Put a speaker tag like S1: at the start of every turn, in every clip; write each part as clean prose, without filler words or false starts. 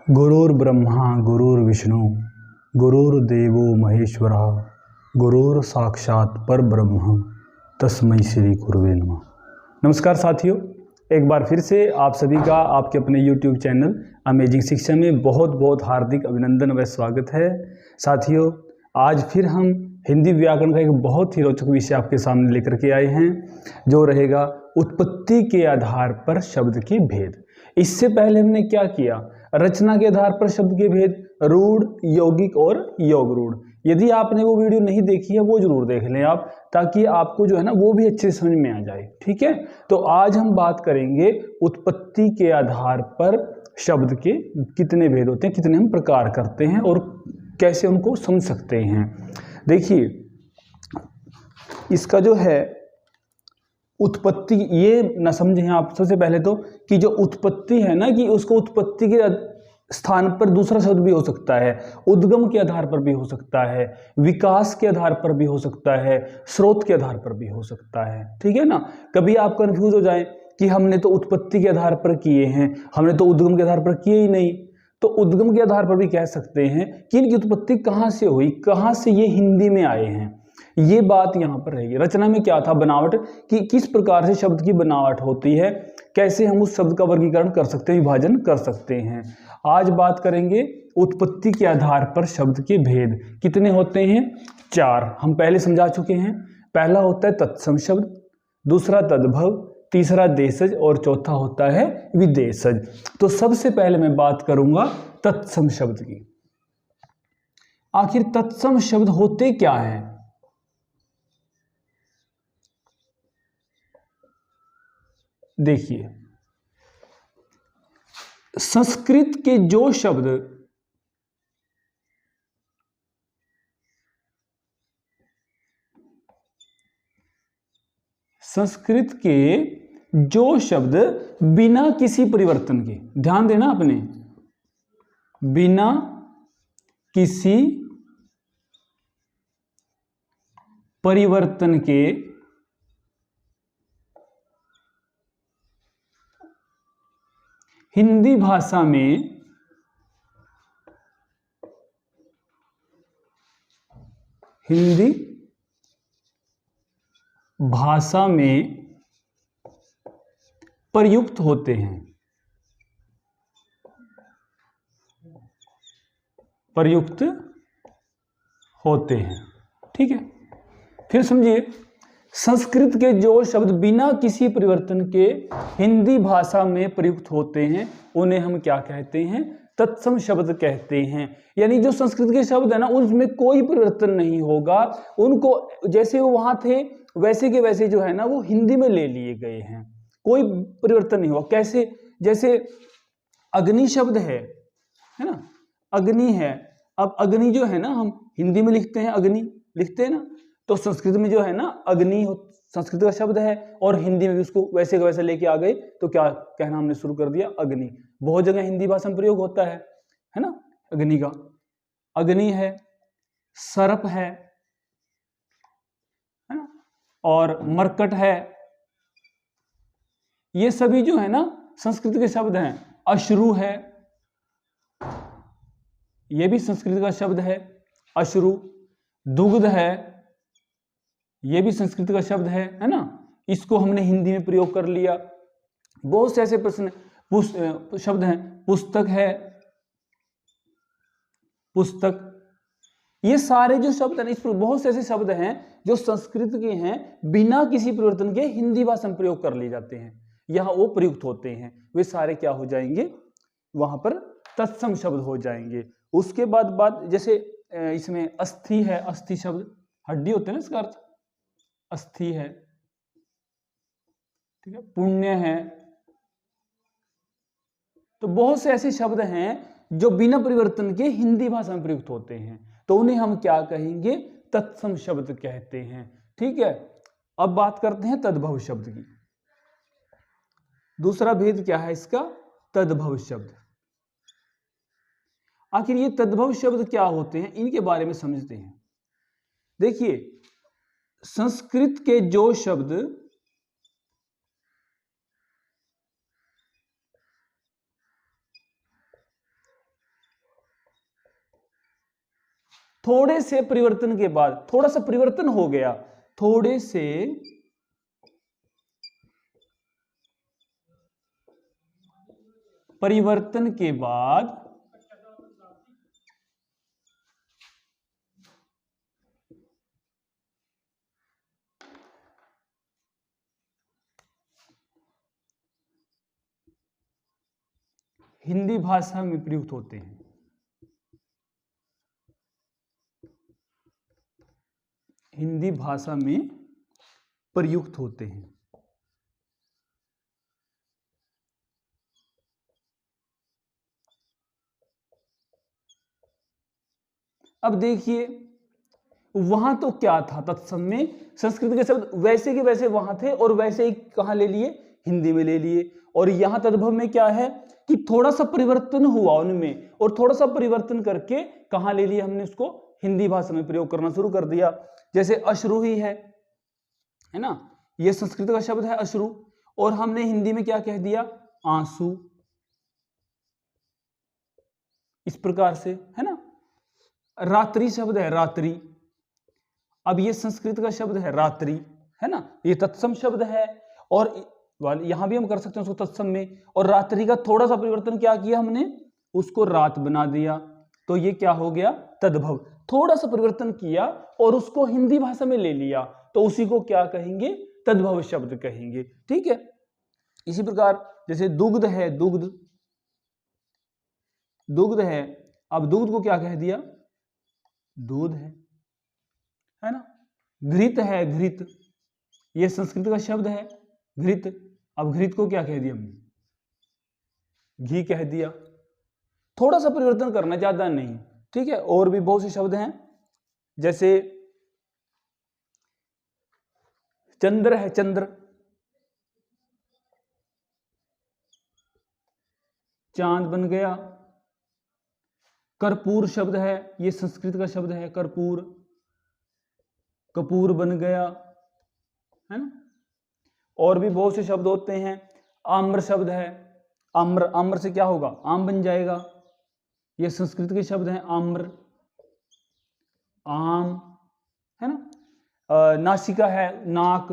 S1: गुरुर्ब्रह्मा गुरुर्विष्णु गुरुर्देवो महेश्वरः गुरुर साक्षात परब्रह्म तस्मै श्री गुरुवे नमः। नमस्कार साथियों, एक बार फिर से आप सभी का आपके अपने YouTube चैनल अमेजिंग शिक्षा में बहुत बहुत हार्दिक अभिनंदन व स्वागत है। साथियों, आज फिर हम हिंदी व्याकरण का एक बहुत ही रोचक विषय आपके सामने लेकर के आए हैं, जो रहेगा उत्पत्ति के आधार पर शब्द के भेद। इससे पहले हमने क्या किया? रचना के आधार पर शब्द के भेद, रूढ़, यौगिक और योग रूढ़। यदि आपने वो वीडियो नहीं देखी है वो जरूर देख लें आप, ताकि आपको जो है ना वो भी अच्छे समझ में आ जाए। ठीक है, तो आज हम बात करेंगे उत्पत्ति के आधार पर शब्द के कितने भेद होते हैं, कितने हम प्रकार करते हैं और कैसे उनको समझ सकते हैं। देखिए, इसका जो है उत्पत्ति, ये ना समझें आप सबसे पहले तो कि जो उत्पत्ति है ना, कि उसको उत्पत्ति के स्थान पर दूसरा शब्द भी हो सकता है, उद्गम के आधार पर भी हो सकता है, विकास के आधार पर भी हो सकता है, स्रोत के आधार पर भी हो सकता है। ठीक है ना, कभी आप कंफ्यूज हो जाए कि हमने तो उत्पत्ति के आधार पर किए हैं, हमने तो उद्गम के आधार पर किए ही नहीं। तो उद्गम के आधार पर भी कह सकते हैं कि इनकी उत्पत्ति कहाँ से हुई, कहाँ से ये हिंदी में आए हैं, ये बात यहाँ पर रहेगी। रचना में क्या था? बनावट, कि किस प्रकार से शब्द की बनावट होती है, कैसे हम उस शब्द का वर्गीकरण कर सकते हैं, विभाजन कर सकते हैं। आज बात करेंगे उत्पत्ति के आधार पर शब्द के भेद। कितने होते हैं? 4 हम पहले समझा चुके हैं। पहला होता है तत्सम शब्द, दूसरा तद्भव, तीसरा देशज और चौथा होता है विदेशज। तो सबसे पहले मैं बात करूंगा तत्सम शब्द की। आखिर तत्सम शब्द होते क्या हैं? देखिए, संस्कृत के जो शब्द बिना किसी परिवर्तन के, ध्यान देना आपने, बिना किसी परिवर्तन के हिंदी भाषा में प्रयुक्त होते हैं। ठीक है, फिर समझिए, संस्कृत के जो शब्द बिना किसी परिवर्तन के हिंदी भाषा में प्रयुक्त होते हैं उन्हें हम क्या कहते हैं? तत्सम शब्द कहते हैं। यानी जो संस्कृत के शब्द है ना, उसमें कोई परिवर्तन नहीं होगा, उनको जैसे वो वहां थे वैसे के वैसे जो है ना वो हिंदी में ले लिए गए हैं, कोई परिवर्तन नहीं हुआ। कैसे? जैसे अग्नि शब्द है ना, अग्नि है। अब अग्नि जो है ना, हम हिंदी में लिखते हैं, अग्नि लिखते हैं ना, तो संस्कृत में जो है ना अग्नि संस्कृत का शब्द है और हिंदी में भी उसको वैसे का वैसा लेके आ गए, तो क्या कहना हमने शुरू कर दिया? अग्नि। बहुत जगह हिंदी भाषा में प्रयोग होता है ना अग्नि का। अग्नि है, सर्प है ना, और मरकट है। ये सभी जो है ना संस्कृत के शब्द हैं। अश्रु है, ये भी संस्कृत का शब्द है, अश्रु। दुग्ध है, ये भी संस्कृत का शब्द है ना, इसको हमने हिंदी में प्रयोग कर लिया। बहुत से ऐसे प्रश्न शब्द हैं। पुस्तक है, पुस्तक। ये सारे जो शब्द हैं, इस पर बहुत से ऐसे शब्द हैं जो संस्कृत के हैं, बिना किसी परिवर्तन के हिंदी भाषा में प्रयोग कर लिए जाते हैं, यहां वो प्रयुक्त होते हैं। वे सारे क्या हो जाएंगे? वहां पर तत्सम शब्द हो जाएंगे। उसके बाद बात, जैसे इसमें अस्थि है, अस्थि शब्द हड्डी होते हैं ना, इसका अर्थ अस्थि है। ठीक है, पुण्य है। तो बहुत से ऐसे शब्द हैं जो बिना परिवर्तन के हिंदी भाषा में प्रयुक्त होते हैं, तो उन्हें हम क्या कहेंगे? तत्सम शब्द कहते हैं। ठीक है, अब बात करते हैं तद्भव शब्द की। दूसरा भेद क्या है इसका? तद्भव शब्द। आखिर ये तद्भव शब्द क्या होते हैं, इनके बारे में समझते हैं। देखिए, संस्कृत के जो शब्द थोड़े से परिवर्तन के बाद, थोड़ा सा परिवर्तन हो गया, थोड़े से परिवर्तन के बाद हिंदी भाषा में प्रयुक्त होते हैं। हिंदी भाषा में प्रयुक्त होते हैं। अब देखिए वहां तो क्या था, तत्सम में संस्कृत के शब्द वैसे के वैसे वहां थे और वैसे ही कहां ले लिए, हिंदी में ले लिए। और यहां तद्भव में क्या है कि थोड़ा सा परिवर्तन हुआ उनमें, और थोड़ा सा परिवर्तन करके कहां ले लिया हमने, उसको हिंदी भाषा में प्रयोग करना शुरू कर दिया। जैसे अश्रु ही है ना, यह संस्कृत का शब्द है अश्रु, और हमने हिंदी में क्या कह दिया, आंसू, इस प्रकार से, है ना। रात्रि शब्द है रात्रि, अब ये संस्कृत का शब्द है रात्रि, है ना, ये तत्सम शब्द है, और यहां भी हम कर सकते हैं उसको तत्सम में। और रात्रि का थोड़ा सा परिवर्तन क्या किया हमने, उसको रात बना दिया, तो ये क्या हो गया, तद्भव। थोड़ा सा परिवर्तन किया और उसको हिंदी भाषा में ले लिया, तो उसी को क्या कहेंगे, तद्भव शब्द कहेंगे। ठीक है, इसी प्रकार जैसे दुग्ध है, दुग्ध, दुग्ध है, अब दुग्ध को क्या कह दिया, दूध है ना। घृत है, घृत, यह संस्कृत का शब्द है घृत, अब घृत को क्या कह दिया हमने, घी कह दिया। थोड़ा सा परिवर्तन करना, ज्यादा नहीं। ठीक है, और भी बहुत से शब्द हैं, जैसे चंद्र है, चंद्र, चांद बन गया। कर्पूर शब्द है, यह संस्कृत का शब्द है कर्पूर, कपूर बन गया, है ना। और भी बहुत से शब्द होते हैं। आम्र शब्द है, आम्र, आम्र से क्या होगा, आम बन जाएगा, ये संस्कृत के शब्द हैं आम्र, आम, है ना। नासिका है, नाक,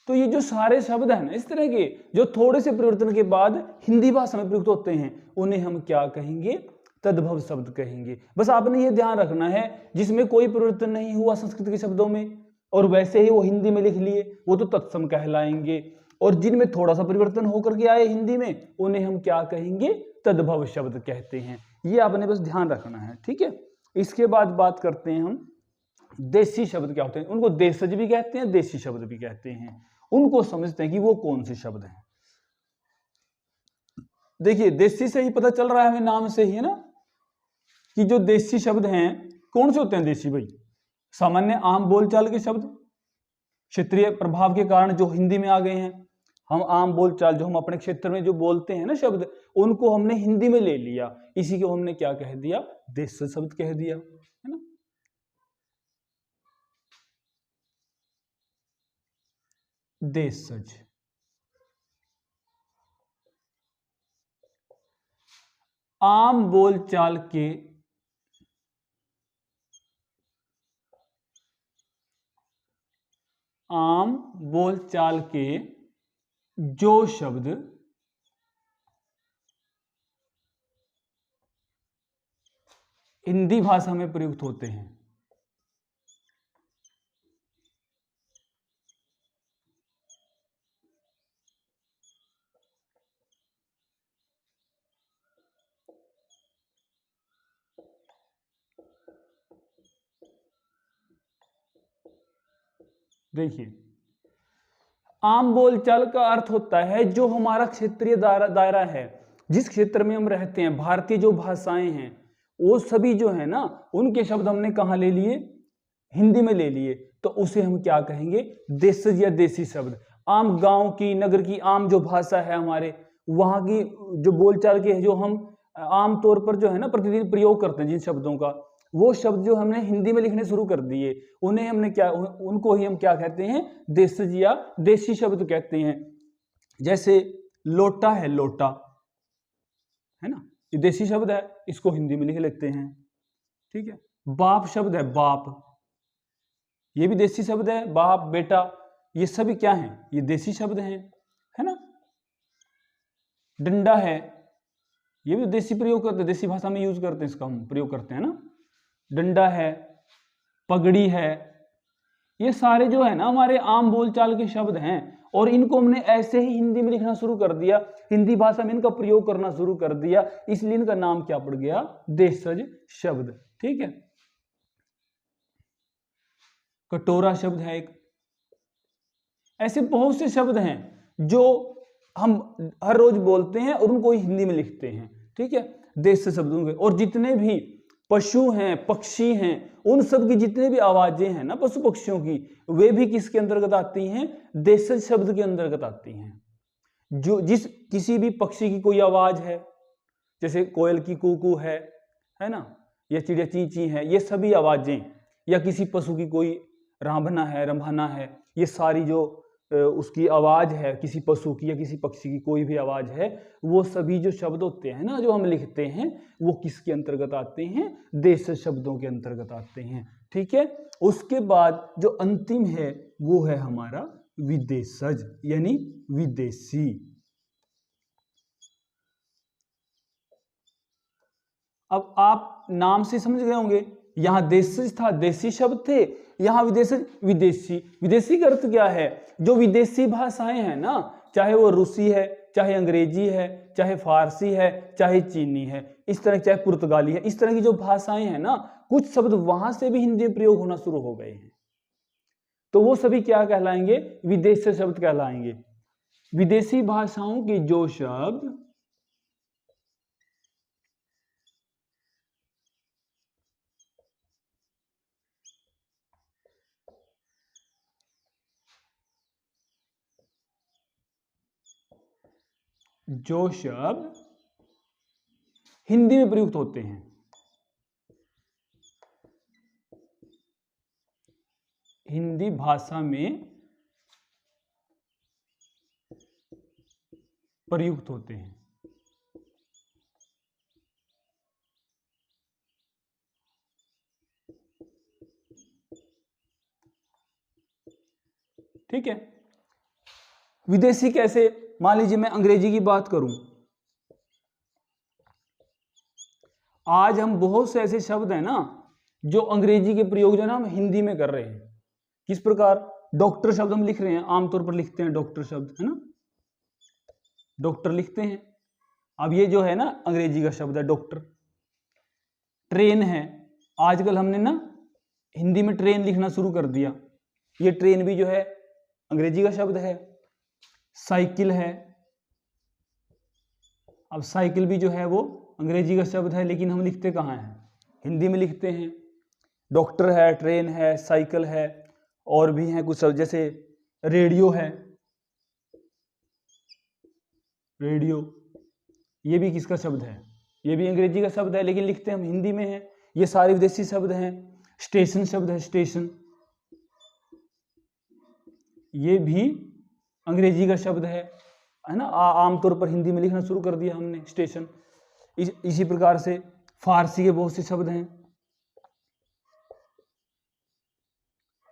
S1: तो ये जो सारे शब्द हैं ना इस तरह के, जो थोड़े से परिवर्तन के बाद हिंदी भाषा में प्रयुक्त होते हैं, उन्हें हम क्या कहेंगे, तद्भव शब्द कहेंगे। बस आपने ये ध्यान रखना है, जिसमें कोई परिवर्तन नहीं हुआ संस्कृत के शब्दों में और वैसे ही वो हिंदी में लिख लिए, वो तो तत्सम कहलाएंगे। और जिनमें थोड़ा सा परिवर्तन होकर के आए हिंदी में, उन्हें हम क्या कहेंगे, तद्भव शब्द कहते हैं। ये आपने बस ध्यान रखना है। ठीक है, इसके बाद बात करते हैं हम देशी शब्द क्या होते हैं। उनको देशज भी कहते हैं, देशी शब्द भी कहते हैं। उनको समझते हैं कि वो कौन से शब्द हैं। देखिए देशी से ही पता चल रहा है हमें, नाम से ही, है ना, कि जो देशी शब्द हैं कौन से होते हैं देशी भाई, सामान्य आम बोलचाल के शब्द, क्षेत्रीय प्रभाव के कारण जो हिंदी में आ गए हैं। हम आम बोलचाल जो हम अपने क्षेत्र में जो बोलते हैं ना शब्द, उनको हमने हिंदी में ले लिया, इसी को हमने क्या कह दिया, देशी शब्द कह दिया, है ना। देशज, आम बोलचाल के जो शब्द हिंदी भाषा में प्रयुक्त होते हैं, देखिए आम बोलचाल का अर्थ होता है जो हमारा क्षेत्रीय दायरा है, जिस क्षेत्र में हम रहते हैं, भारतीय जो भाषाएं हैं वो सभी जो है ना, उनके शब्द हमने कहाँ ले लिए, हिंदी में ले लिए, तो उसे हम क्या कहेंगे, देशज या देशी शब्द। आम गांव की, नगर की आम जो भाषा है हमारे, वहां की जो बोलचाल के जो हम आम तौर पर जो है ना प्रतिदिन प्रयोग करते हैं जिन शब्दों का, वो शब्द जो हमने हिंदी में लिखने शुरू कर दिए, उन्हें हमने क्या, उनको ही हम क्या कहते हैं, देशज या देशी शब्द कहते हैं। जैसे लोटा है, लोटा है ना, ये देसी शब्द है, इसको हिंदी में लिख लेते हैं। ठीक है। बाप शब्द है, बाप, ये भी देसी शब्द है, बाप, बेटा, ये सभी क्या हैं, ये देसी शब्द हैं, है ना। डंडा है, ये भी देसी प्रयोग करते हैं, देसी भाषा में यूज करते हैं, इसका हम प्रयोग करते हैं ना। डंडा है, पगड़ी है, ये सारे जो है ना हमारे आम बोलचाल के शब्द हैं, और इनको हमने ऐसे ही हिंदी में लिखना शुरू कर दिया, हिंदी भाषा में इनका प्रयोग करना शुरू कर दिया, इसलिए इनका नाम क्या पड़ गया, देशज शब्द। ठीक है। कटोरा शब्द है एक। ऐसे बहुत से शब्द हैं जो हम हर रोज बोलते हैं और उनको हिंदी में लिखते हैं। ठीक है। देश से शब्दों के, और जितने भी पशु हैं, पक्षी हैं, उन सब की जितने भी आवाजें हैं ना पशु पक्षियों की, वे भी किसके अंतर्गत आती हैं, देशज शब्द के अंतर्गत आती हैं। जो जिस किसी भी पक्षी की कोई आवाज है, जैसे कोयल की कू है ना, या चिड़िया ची ची है, ये सभी आवाजें, या किसी पशु की कोई रांभना है, रंभाना है, ये सारी जो उसकी आवाज है, किसी पशु की या किसी पक्षी की कोई भी आवाज है, वो सभी जो शब्द होते हैं ना जो हम लिखते हैं, वो किसके अंतर्गत आते हैं, देशज शब्दों के अंतर्गत आते हैं। ठीक है। उसके बाद जो अंतिम है वो है हमारा विदेशज, यानी विदेशी। अब आप नाम से समझ गए होंगे, यहां देशज था, देसी शब्द थे, यहां विदेशज, विदेशी। विदेशी का अर्थ क्या है, जो विदेशी भाषाएं हैं ना, चाहे वो रूसी है, चाहे अंग्रेजी है, चाहे फारसी है, चाहे चीनी है, इस तरह, चाहे पुर्तगाली है, इस तरह की जो भाषाएं हैं ना, कुछ शब्द वहां से भी हिंदी में प्रयोग होना शुरू हो गए हैं, तो वो सभी क्या कहलाएंगे, विदेशी शब्द कहलाएंगे। विदेशी भाषाओं के जो शब्द हिंदी में प्रयुक्त होते हैं, हिंदी भाषा में प्रयुक्त होते हैं। ठीक है। विदेशी कैसे, मान लीजिए मैं अंग्रेजी की बात करूं, आज हम बहुत से ऐसे शब्द हैं ना जो अंग्रेजी के प्रयोग जो ना हम हिंदी में कर रहे हैं। किस प्रकार, डॉक्टर शब्द हम लिख रहे हैं, आमतौर पर लिखते हैं डॉक्टर शब्द, है ना, डॉक्टर लिखते हैं। अब ये जो है ना अंग्रेजी का शब्द है डॉक्टर। ट्रेन है, आजकल हमने ना हिंदी में ट्रेन लिखना शुरू कर दिया, ये ट्रेन भी जो है अंग्रेजी का शब्द है। साइकिल है, अब साइकिल भी जो है वो अंग्रेजी का शब्द है, लेकिन हम लिखते कहाँ हैं, हिंदी में लिखते हैं। डॉक्टर है, ट्रेन है, साइकिल है, और भी हैं कुछ शब्द, जैसे रेडियो है, रेडियो, ये भी किसका शब्द है, ये भी अंग्रेजी का शब्द है, लेकिन लिखते हम हिंदी में हैं। ये सारे विदेशी शब्द हैं। स्टेशन शब्द है, स्टेशन, ये भी अंग्रेजी का शब्द है ना, आमतौर पर हिंदी में लिखना शुरू कर दिया हमने स्टेशन। इसी प्रकार से फारसी के बहुत से शब्द हैं,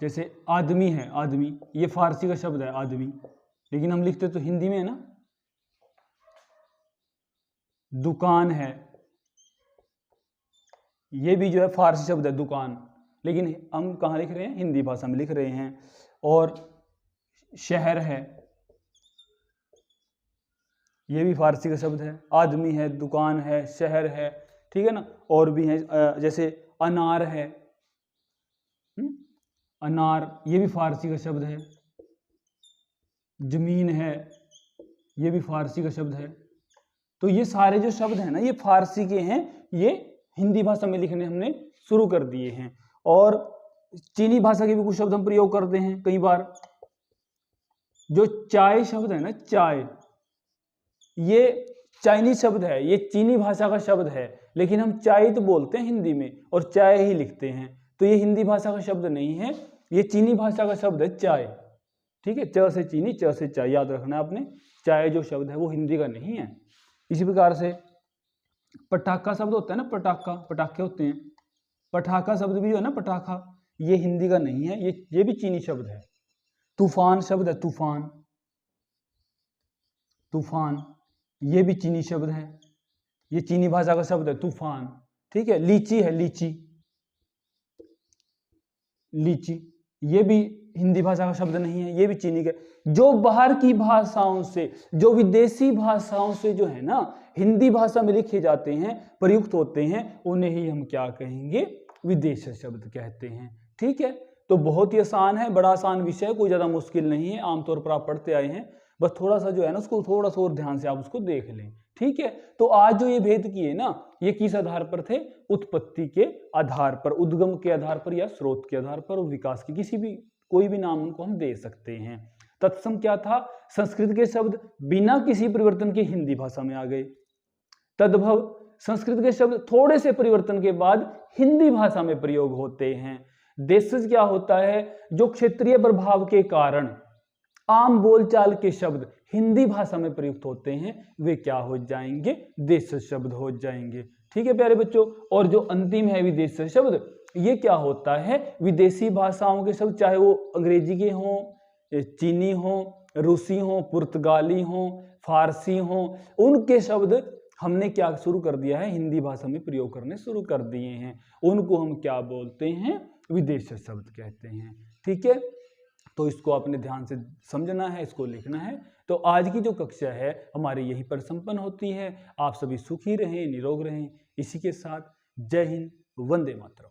S1: जैसे आदमी है, आदमी, ये फारसी का शब्द है आदमी, लेकिन हम लिखते तो हिंदी में है ना। दुकान है, ये भी जो है फारसी शब्द है दुकान, लेकिन हम कहाँ लिख रहे हैं, हिंदी भाषा में लिख रहे हैं। और शहर है, ये भी फारसी का शब्द है। आदमी है, दुकान है, शहर है, ठीक है ना। और भी है, जैसे अनार है, अनार, ये भी फारसी का शब्द है। जमीन है, ये भी फारसी का शब्द है। तो ये सारे जो शब्द हैं ना, ये फारसी के हैं, ये हिंदी भाषा में लिखने हमने शुरू कर दिए हैं। और चीनी भाषा के भी कुछ शब्द हम प्रयोग करते हैं कई बार। जो चाय शब्द है ना, चाय, ये चाइनीज शब्द है, ये चीनी भाषा का शब्द है, लेकिन हम चाय तो बोलते हैं हिंदी में और चाय ही लिखते हैं, तो ये हिंदी भाषा का शब्द नहीं है, ये चीनी भाषा का शब्द है चाय। ठीक है, च से चीनी, च से चाय, याद रखना है आपने। चाय जो शब्द है वो हिंदी का नहीं है। इसी प्रकार से पटाखा शब्द होता है ना, पटाखा, पटाखे होते हैं, पटाखा शब्द भी जो है ना, पटाखा, ये हिंदी का नहीं है, ये भी चीनी शब्द है। तूफान शब्द है, तूफान, तूफान, ये भी चीनी शब्द है, ये चीनी भाषा का शब्द है तूफान। ठीक है, लीची है, लीची, लीची, ये भी हिंदी भाषा का शब्द नहीं है, ये भी चीनी का। जो बाहर की भाषाओं से, जो विदेशी भाषाओं से जो है ना हिंदी भाषा में लिखे जाते हैं, प्रयुक्त होते हैं, उन्हें ही हम क्या कहेंगे, विदेशी शब्द कहते हैं। ठीक है, तो बहुत ही आसान है, बड़ा आसान विषय है, कोई ज्यादा मुश्किल नहीं है, आमतौर पर आप पढ़ते आए हैं, बस थोड़ा सा जो है ना उसको थोड़ा सा और ध्यान से आप उसको देख लें। ठीक है, तो आज जो ये भेद किए ना, ये किस आधार पर थे, उत्पत्ति के आधार पर, उद्गम के आधार पर या स्रोत के आधार पर, और विकास के किसी भी कोई भी नाम उनको हम दे सकते हैं। तत्सम क्या था, संस्कृत के शब्द बिना किसी परिवर्तन के हिंदी भाषा में आ गए। तद्भव, संस्कृत के शब्द थोड़े से परिवर्तन के बाद हिंदी भाषा में प्रयोग होते हैं। देशज क्या होता है, जो क्षेत्रीय प्रभाव के कारण आम बोलचाल के शब्द हिंदी भाषा में प्रयुक्त होते हैं, वे क्या हो जाएंगे, देशज शब्द हो जाएंगे। ठीक है प्यारे बच्चों, और जो अंतिम है विदेशी शब्द, ये क्या होता है, विदेशी भाषाओं के शब्द, चाहे वो अंग्रेजी के हों, चीनी हों, रूसी हों, पुर्तगाली हों, फारसी हों, उनके शब्द हमने क्या शुरू कर दिया है, हिंदी भाषा में प्रयोग करने शुरू कर दिए हैं, उनको हम क्या बोलते हैं, विदेशी शब्द कहते हैं। ठीक है, तो इसको अपने ध्यान से समझना है, इसको लिखना है। तो आज की जो कक्षा है हमारी यहीं पर संपन्न होती है। आप सभी सुखी रहें, निरोग रहें। इसी के साथ जय हिंद, वंदे मातरम।